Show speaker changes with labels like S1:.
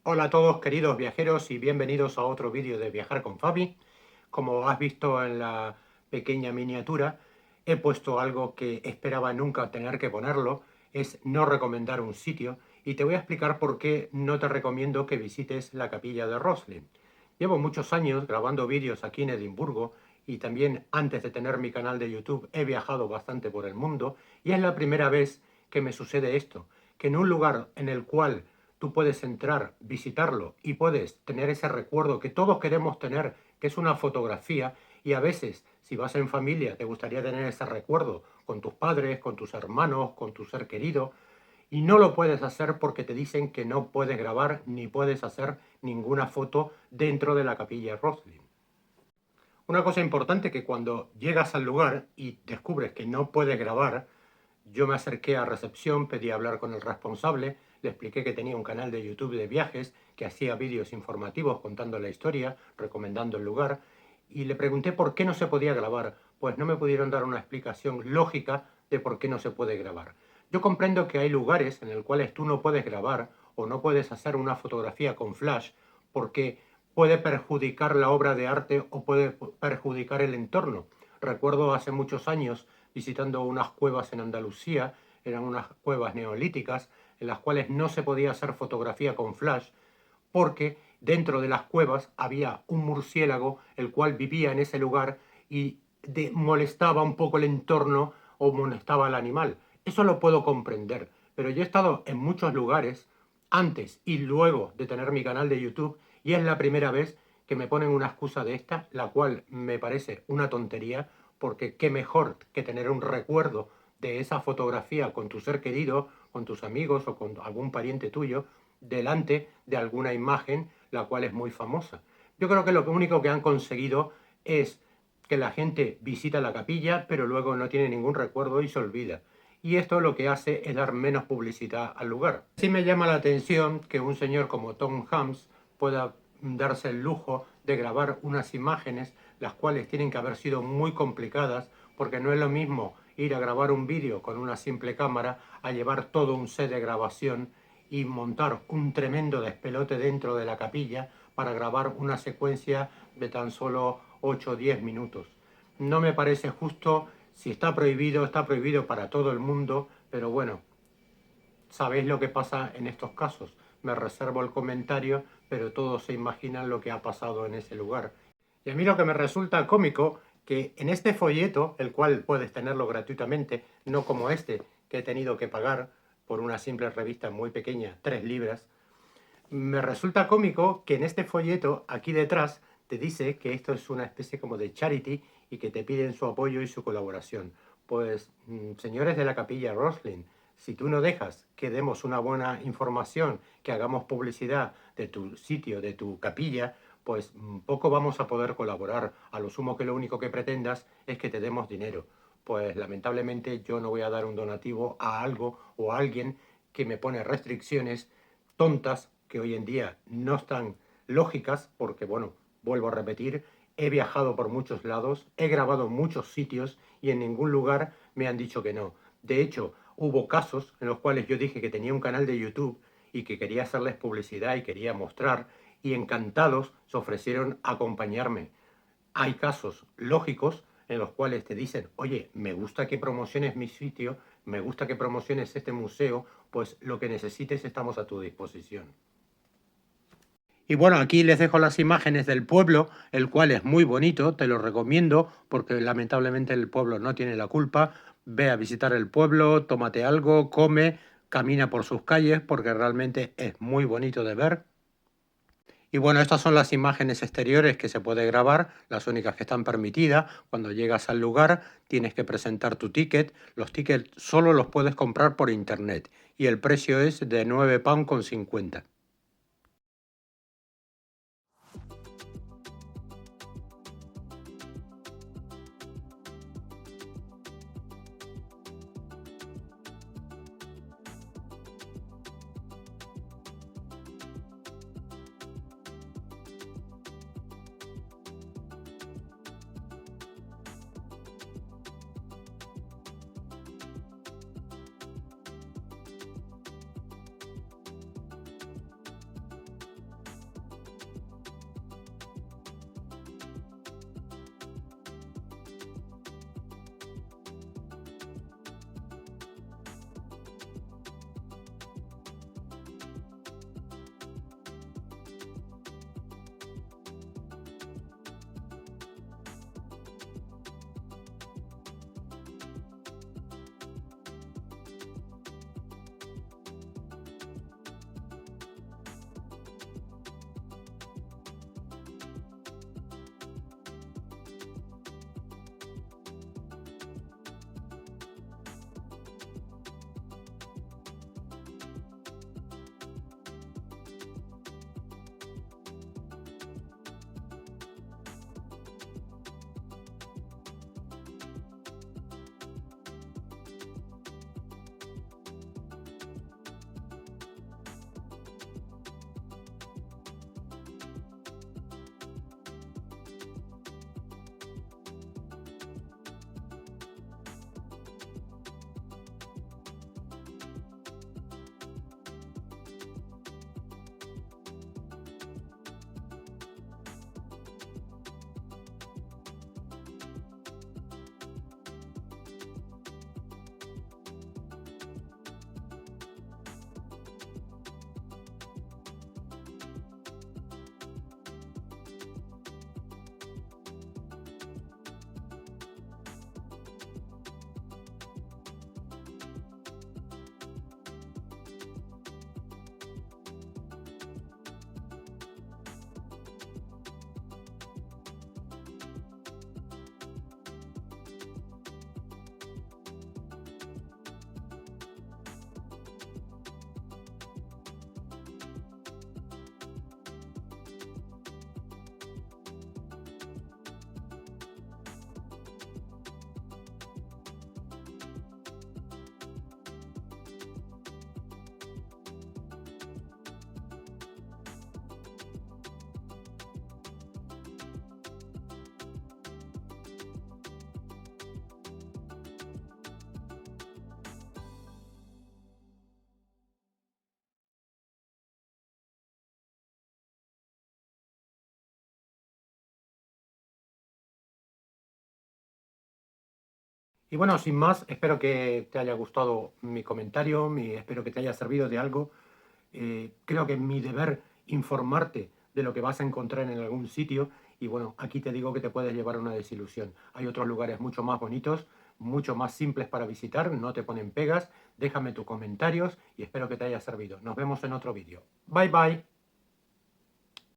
S1: Hola a todos queridos viajeros y bienvenidos a otro vídeo de Viajar con Fabi. Como has visto en la pequeña miniatura, he puesto algo que esperaba nunca tener que ponerlo, es no recomendar un sitio, y te voy a explicar por qué no te recomiendo que visites la capilla de Roslin. Llevo muchos años grabando vídeos aquí en Edimburgo y también antes de tener mi canal de YouTube he viajado bastante por el mundo y es la primera vez que me sucede esto, que en un lugar en el cual tú puedes entrar, visitarlo y puedes tener ese recuerdo que todos queremos tener, que es una fotografía, y a veces, si vas en familia, te gustaría tener ese recuerdo con tus padres, con tus hermanos, con tu ser querido, y no lo puedes hacer porque te dicen que no puedes grabar ni puedes hacer ninguna foto dentro de la capilla Roslin. Una cosa importante que cuando llegas al lugar y descubres que no puedes grabar, yo me acerqué a recepción, pedí hablar con el responsable, le expliqué que tenía un canal de YouTube de viajes, que hacía vídeos informativos contando la historia, recomendando el lugar, y le pregunté por qué no se podía grabar. Pues no me pudieron dar una explicación lógica de por qué no se puede grabar. Yo comprendo que hay lugares en los cuales tú no puedes grabar o no puedes hacer una fotografía con flash porque puede perjudicar la obra de arte o puede perjudicar el entorno. Recuerdo hace muchos años visitando unas cuevas en Andalucía, eran unas cuevas neolíticas en las cuales no se podía hacer fotografía con flash porque dentro de las cuevas había un murciélago el cual vivía en ese lugar y molestaba un poco el entorno o molestaba al animal. Eso lo puedo comprender, pero yo he estado en muchos lugares antes y luego de tener mi canal de YouTube y es la primera vez que me ponen una excusa de esta, la cual me parece una tontería, porque qué mejor que tener un recuerdo de esa fotografía con tu ser querido, con tus amigos o con algún pariente tuyo, delante de alguna imagen la cual es muy famosa. Yo creo que lo único que han conseguido es que la gente visita la capilla, pero luego no tiene ningún recuerdo y se olvida. Y esto lo que hace es dar menos publicidad al lugar. Sí me llama la atención que un señor como Tom Hanks pueda darse el lujo de grabar unas imágenes, las cuales tienen que haber sido muy complicadas, porque no es lo mismo ir a grabar un vídeo con una simple cámara a llevar todo un set de grabación y montar un tremendo despelote dentro de la capilla para grabar una secuencia de tan solo 8 o 10 minutos. No me parece justo. Si está prohibido para todo el mundo, pero bueno, sabéis lo que pasa en estos casos. Me reservo el comentario, pero todos se imaginan lo que ha pasado en ese lugar. Y a mí lo que me resulta cómico, que en este folleto, el cual puedes tenerlo gratuitamente, no como este, que he tenido que pagar por una simple revista muy pequeña, 3 libras, me resulta cómico que en este folleto, aquí detrás, te dice que esto es una especie como de charity y que te piden su apoyo y su colaboración. Pues, señores de la capilla Roslin, si tú no dejas que demos una buena información, que hagamos publicidad de tu sitio, de tu capilla, pues poco vamos a poder colaborar. A lo sumo que lo único que pretendas es que te demos dinero. Pues lamentablemente yo no voy a dar un donativo a algo o a alguien que me pone restricciones tontas que hoy en día no están lógicas, porque bueno, vuelvo a repetir, he viajado por muchos lados, he grabado muchos sitios y en ningún lugar me han dicho que no. De hecho, hubo casos en los cuales yo dije que tenía un canal de YouTube y que quería hacerles publicidad y quería mostrar, y encantados se ofrecieron a acompañarme. Hay casos lógicos en los cuales te dicen, oye, me gusta que promociones mi sitio, me gusta que promociones este museo, pues lo que necesites estamos a tu disposición. Y bueno, aquí les dejo las imágenes del pueblo, el cual es muy bonito, te lo recomiendo, porque lamentablemente el pueblo no tiene la culpa. Ve a visitar el pueblo, tómate algo, come, camina por sus calles, porque realmente es muy bonito de ver. Y bueno, estas son las imágenes exteriores que se puede grabar, las únicas que están permitidas. Cuando llegas al lugar tienes que presentar tu ticket. Los tickets solo los puedes comprar por internet y el precio es de 9,50 £. Y bueno, sin más, espero que te haya gustado mi comentario, espero que te haya servido de algo. Creo que es mi deber informarte de lo que vas a encontrar en algún sitio y bueno, aquí te digo que te puedes llevar una desilusión. Hay otros lugares mucho más bonitos, mucho más simples para visitar, no te ponen pegas. Déjame tus comentarios y espero que te haya servido. Nos vemos en otro vídeo. Bye bye.